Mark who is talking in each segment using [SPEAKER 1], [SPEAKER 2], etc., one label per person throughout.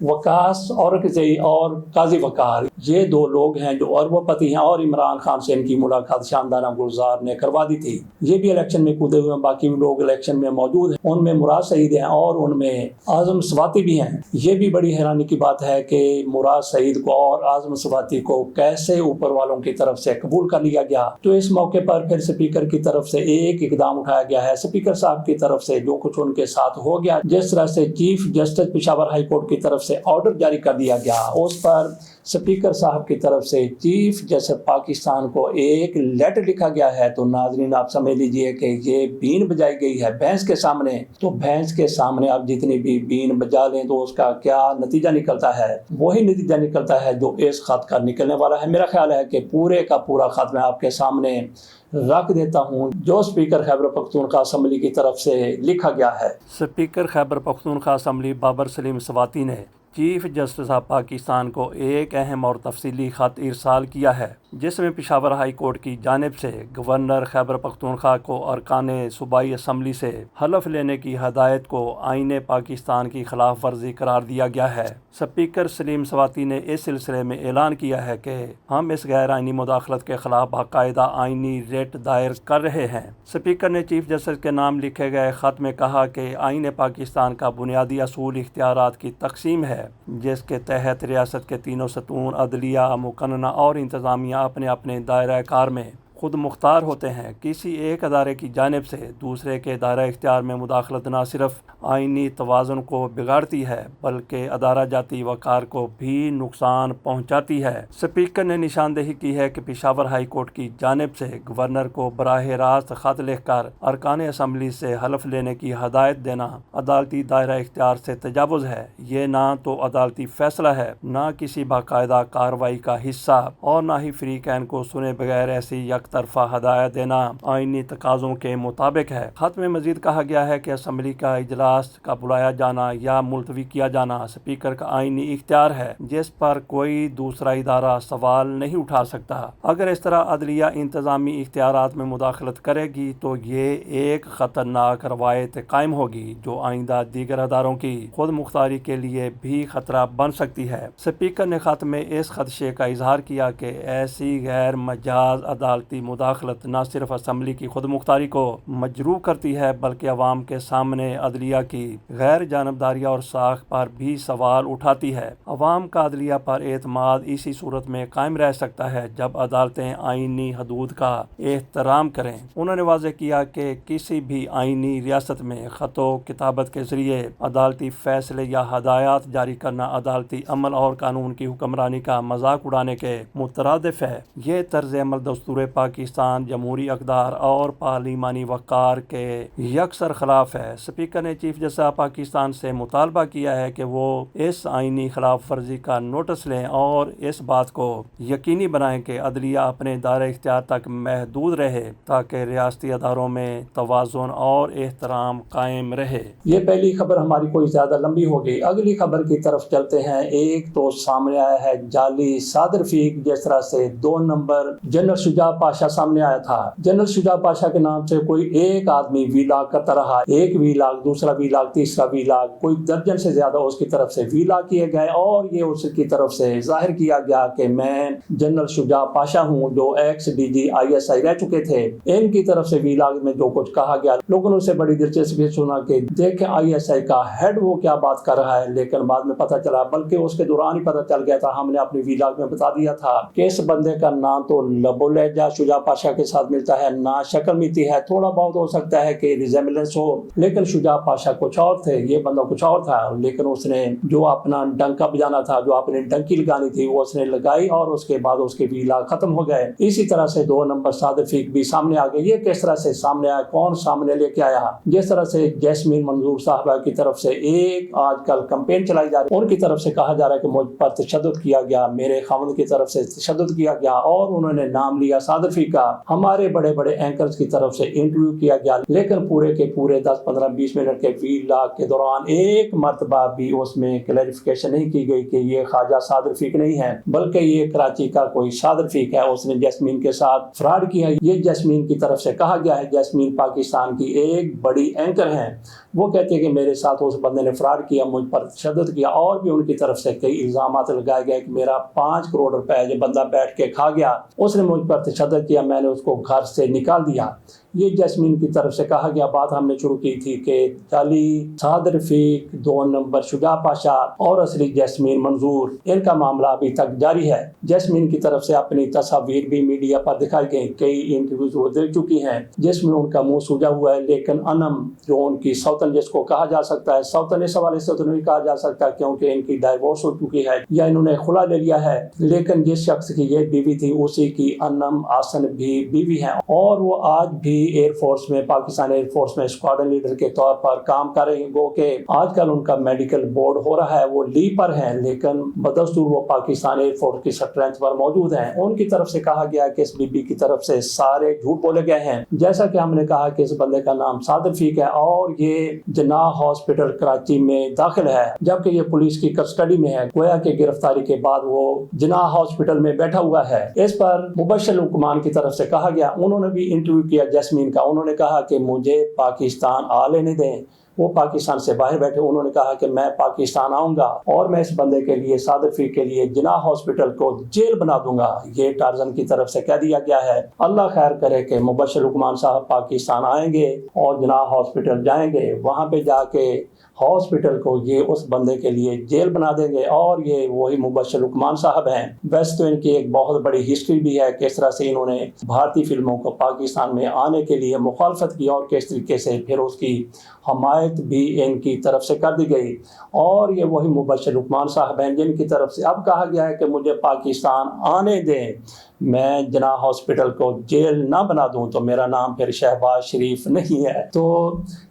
[SPEAKER 1] وقاص اورکزئی اور قاضی وقار، یہ دو لوگ ہیں جو اربوں پتی ہیں، اور عمران خان سے ان کی ملاقات شاندانہ گلزار نے کروا دی تھی۔ یہ بھی الیکشن میں کودے ہوئے ہیں، باقی لوگ الیکشن میں موجود ہیں، ان میں مراد سعید ہیں اور ان میں اعظم سواتی بھی ہیں۔ یہ بھی بڑی حیرانی کی بات ہے کہ مراد سعید کو اور اعظم سواتی کو کیسے اوپر والوں کی طرف سے قبول کر لیا گیا۔ تو اس موقع پر پھر اسپیکر کی طرف سے ایک اقدام اٹھایا گیا ہے۔ اسپیکر صاحب کی طرف سے جو کچھ ان کے ساتھ ہو گیا، جس طرح سے chief justice Peshawar high court کی طرف سے آرڈر جاری کر دیا گیا، اس پر اسپیکر صاحب کی طرف سے چیف جسٹس پاکستان کو ایک لیٹر لکھا گیا ہے۔ تو ناظرین آپ سمجھ لیجئے کہ یہ بین بجائی گئی ہے بھینس کے سامنے۔ تو بھینس کے سامنے آپ جتنی بھی بین بجا لیں تو اس کا کیا نتیجہ نکلتا ہے؟ وہی نتیجہ نکلتا ہے جو اس خط کا نکلنے والا ہے۔ میرا خیال ہے کہ پورے کا پورا خط میں آپ کے سامنے رکھ دیتا ہوں جو اسپیکر خیبر پختونخوا اسمبلی کی طرف سے لکھا گیا ہے۔
[SPEAKER 2] اسپیکر خیبر پختونخوا اسمبلی بابر سلیم سواتی نے چیف جسٹس آف پاکستان کو ایک اہم اور تفصیلی خط ارسال کیا ہے، جس میں پشاور ہائی کورٹ کی جانب سے گورنر خیبر پختونخوا کو ارکان صوبائی اسمبلی سے حلف لینے کی ہدایت کو آئین پاکستان کی خلاف ورزی قرار دیا گیا ہے۔ اسپیکر سلیم سواتی نے اس سلسلے میں اعلان کیا ہے کہ ہم اس غیر آئینی مداخلت کے خلاف باقاعدہ آئینی ریٹ دائر کر رہے ہیں۔ اسپیکر نے چیف جسٹس کے نام لکھے گئے خط میں کہا کہ آئین پاکستان کا بنیادی اصول اختیارات کی تقسیم ہے، جس کے تحت ریاست کے تینوں ستون عدلیہ، مقننہ اور انتظامیہ اپنے اپنے دائرہ کار میں خود مختار ہوتے ہیں۔ کسی ایک ادارے کی جانب سے دوسرے کے دائرہ اختیار میں مداخلت نہ صرف آئینی توازن کو بگاڑتی ہے بلکہ ادارہ جاتی وقار کو بھی نقصان پہنچاتی ہے۔ اسپیکر نے نشاندہی کی ہے کہ پشاور ہائی کورٹ کی جانب سے گورنر کو براہ راست خط لکھ کر ارکان اسمبلی سے حلف لینے کی ہدایت دینا عدالتی دائرہ اختیار سے تجاوز ہے۔ یہ نہ تو عدالتی فیصلہ ہے، نہ کسی باقاعدہ کارروائی کا حصہ، اور نہ ہی فریقین کو سنے بغیر ایسی یک طرفہ ہدایت دینا آئینی تقاضوں کے مطابق ہے۔ خط میں مزید کہا گیا ہے کہ اسمبلی کا اجلاس کا بلایا جانا یا ملتوی کیا جانا اسپیکر کا آئینی اختیار ہے، جس پر کوئی دوسرا ادارہ سوال نہیں اٹھا سکتا۔ اگر اس طرح عدلیہ انتظامی اختیارات میں مداخلت کرے گی تو یہ ایک خطرناک روایت قائم ہوگی جو آئندہ دیگر اداروں کی خود مختاری کے لیے بھی خطرہ بن سکتی ہے۔ اسپیکر نے خط میں اس خدشے کا اظہار کیا کہ ایسی غیر مجاز عدالتی مداخلت نہ صرف اسمبلی کی خود مختاری کو مجروح کرتی ہے بلکہ عوام کے سامنے عدلیہ کی غیر جانبداری اور ساکھ پر بھی سوال اٹھاتی ہے۔ عوام کا عدلیہ پر اعتماد اسی صورت میں قائم رہ سکتا ہے جب عدالتیں آئینی حدود کا احترام کریں۔ انہوں نے واضح کیا کہ کسی بھی آئینی ریاست میں خط و کتابت کے ذریعے عدالتی فیصلے یا ہدایات جاری کرنا عدالتی عمل اور قانون کی حکمرانی کا مذاق اڑانے کے مترادف ہے۔ یہ طرز عمل دستور پاکستان، جمہوری اقدار اور پارلیمانی وقار کے یکسر خلاف ہے۔ اسپیکر نے چیف جسٹس آف پاکستان سے مطالبہ کیا ہے کہ وہ اس آئینی خلاف ورزی کا نوٹس لیں اور اس بات کو یقینی بنائیں کہ عدلیہ اپنے دائرہ اختیار تک محدود رہے تاکہ ریاستی اداروں میں توازن اور احترام قائم رہے۔
[SPEAKER 1] یہ پہلی خبر ہماری کوئی زیادہ لمبی ہو گئی۔ اگلی خبر کی طرف چلتے ہیں۔ ایک تو سامنے آیا ہے جعلی صادر فیق، جس طرح سے 2 نمبر جنرل شجاع پاشا سامنے آیا تھا۔ جنرل شجاع پاشا کے نام سے کوئی ایک آدمی ویلاگ کرتا رہا، ایک ویلاگ، دوسرا ویلاگ، تیسرا ویلاگ، کوئی درجن سے زیادہ اس کی طرف سے ویلاگ کیے گئے اور یہ اس کی طرف سے ظاہر کیا گیا کہ میں جنرل شجاع پاشا ہوں جو ایکس ڈی جی ISI رہ چکے تھے۔ ان کی طرف سے ویلاگ میں جو کچھ کہا گیا، لوگوں نے اسے بڑی دلچسپی سنا کہ دیکھیں ISI کا ہیڈ وہ کیا بات کر رہا ہے، لیکن بعد میں پتہ چلا، بلکہ اس کے دوران ہی پتہ چل گیا تھا، ہم نے اپنی ویلاگ میں بتا دیا تھا کہ اس بندے کا نام تو لب و لہجہ شجاع پاشا کے ساتھ ملتا ہے، نہ شکل ملتی ہے، تھوڑا بہت ہو سکتا ہے کہ ریزیمبلنس ہو، لیکن شجاع پاشا کچھ اور تھے، یہ بندہ کچھ اور تھا۔ لیکن اس نے جو اپنا ڈنکا بجانا تھا، جو اپنی ڈنکی لگانی تھی، وہ اس نے لگائی اور اس کے بعد اس کے ویلاگ ختم ہو گئے۔ اسی طرح سے 2 نمبر صادر فیق بھی سامنے آ گئے۔ یہ کس طرح سے سامنے آیا، کون سامنے لے کے آیا؟ جس طرح سے جیسمین منظور صاحبہ کی طرف سے ایک آج کل کمپین چلائی جا رہی ہے، ان کی طرف سے کہا جا رہا ہے کہ مجھ پر تشدد کیا گیا، میرے خاوند کی طرف سے تشدد کیا گیا، اور انہوں نے نام لیا صادر فی کا ہمارے بڑے بڑے اینکرز کی طرف سے انٹرویو کیا گیا، لیکن پورے کے پورے 10 15 20 منٹ کے ویلاگ کے دوران ایک مرتبہ بھی اس میں کلیریفیکیشن نہیں کی گئی کہ یہ خواجہ صاد رفیق نہیں ہے، بلکہ یہ کراچی کا کوئی صاد رفیق ہے، اس نے جیسمین کے ساتھ فراڈ کیا۔ یہ جیسمین کی طرف سے کہا گیا ہے، جیسمین پاکستان کی ایک بڑی اینکر ہیں، وہ کہتے ہیں کہ میرے ساتھ اس بندے نے فراڈ کیا، مجھ پر تشدد کیا، اور بھی ان کی طرف سے کئی الزامات لگائے گئے کہ میرا 5 کروڑ روپے جو بندہ بیٹھ کے کھا گیا، اس نے مجھ پر تشدد کیا، میں نے اس کو گھر سے نکال دیا۔ یہ جیسمین کی طرف سے کہا گیا بات ہم نے شروع کی تھی کہ علی صاد رفیق 2 نمبر شجاع پاشا اور اصلی جیسمین منظور، ان کا معاملہ ابھی تک جاری ہے۔ جیسمین کی طرف سے اپنی تصاویر بھی میڈیا پر دکھائی گئی، کئی انٹرویوز وہ دے چکی ہیں جس میں ان کا منہ سوجا ہوا ہے، لیکن انم جو ان کی سوتن جس کو کہا جا سکتا ہے، سوتن اس حوالے سے تو نہیں کہا جا سکتا کیونکہ ان کی ڈائیورس ہو چکی ہے یا انہوں نے خلا لے لیا ہے، لیکن جس شخص کی یہ بیوی تھی اسی کی انم آسن بھی بیوی ہے، اور وہ آج بھی ایئر فورس میں، پاکستان ایئر فورس میں اسکواڈرن لیڈر کے طور پر کام کر رہے ہیں، گو کہ آج کل ان کا میڈیکل بورڈ ہو رہا ہے، وہ لیو پر ہیں، لیکن بدستور وہ پاکستان ایئر فورس کی اسٹرینتھ پر موجود ہیں۔ ان کی طرف سے کہا گیا کہ اس بی بی کی طرف سے سارے جھوٹ بولے گئے ہیں، جیسا کہ ہم نے کہا کہ اس بندے کا نام صاد رفیق ہے اور یہ جناح ہاسپٹل کراچی میں داخل ہے، جبکہ یہ پولیس کی کسٹڈی میں ہے، گویا کہ گرفتاری کے بعد وہ جناح ہاسپٹل میں بیٹھا ہوا ہے۔ اس پر مبشر حکمان کی طرف سے کہا گیا، انہوں نے بھی انٹرویو کیا جیسمین کا، انہوں نے کہا کہ مجھے پاکستان آ لینے دیں، وہ پاکستان سے باہر بیٹھے، انہوں نے کہا کہ میں پاکستان آؤں گا اور میں اس بندے کے لیے، صاد رفیق کے لیے جناح ہاسپٹل کو جیل بنا دوں گا، یہ ٹارزن کی طرف سے کہہ دیا گیا ہے۔ اللہ خیر کرے کہ مبشر حکمان صاحب پاکستان آئیں گے اور جناح ہاسپٹل جائیں گے، وہاں پہ جا کے ہاسپٹل کو یہ اس بندے کے لیے جیل بنا دیں گے، اور یہ وہی مبشر حکمان صاحب ہیں۔ ویسے تو ان کی ایک بہت بڑی ہسٹری بھی ہے، کس طرح سے انہوں نے بھارتی فلموں کو پاکستان میں آنے کے لیے مخالفت کی اور کس طریقے سے پھر اس کی حمایت بھی ان کی طرف سے کر دی گئی، اور یہ وہی مبشر حکمان صاحب ہیں جن کی طرف سے اب کہا گیا ہے کہ مجھے پاکستان آنے دیں، میں جناح ہاسپٹل کو جیل نہ بنا دوں تو میرا نام پھر شہباز شریف نہیں ہے۔ تو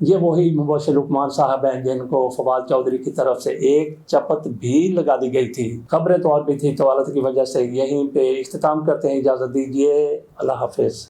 [SPEAKER 1] یہ وہی مبشر حکمان صاحب ہیں جن کو فواد چودھری کی طرف سے ایک چپت بھی لگا دی گئی تھی۔ خبریں تو اور بھی تھی، طوالت کی وجہ سے یہیں پہ اختتام کرتے ہیں، اجازت دیجیے، اللہ حافظ۔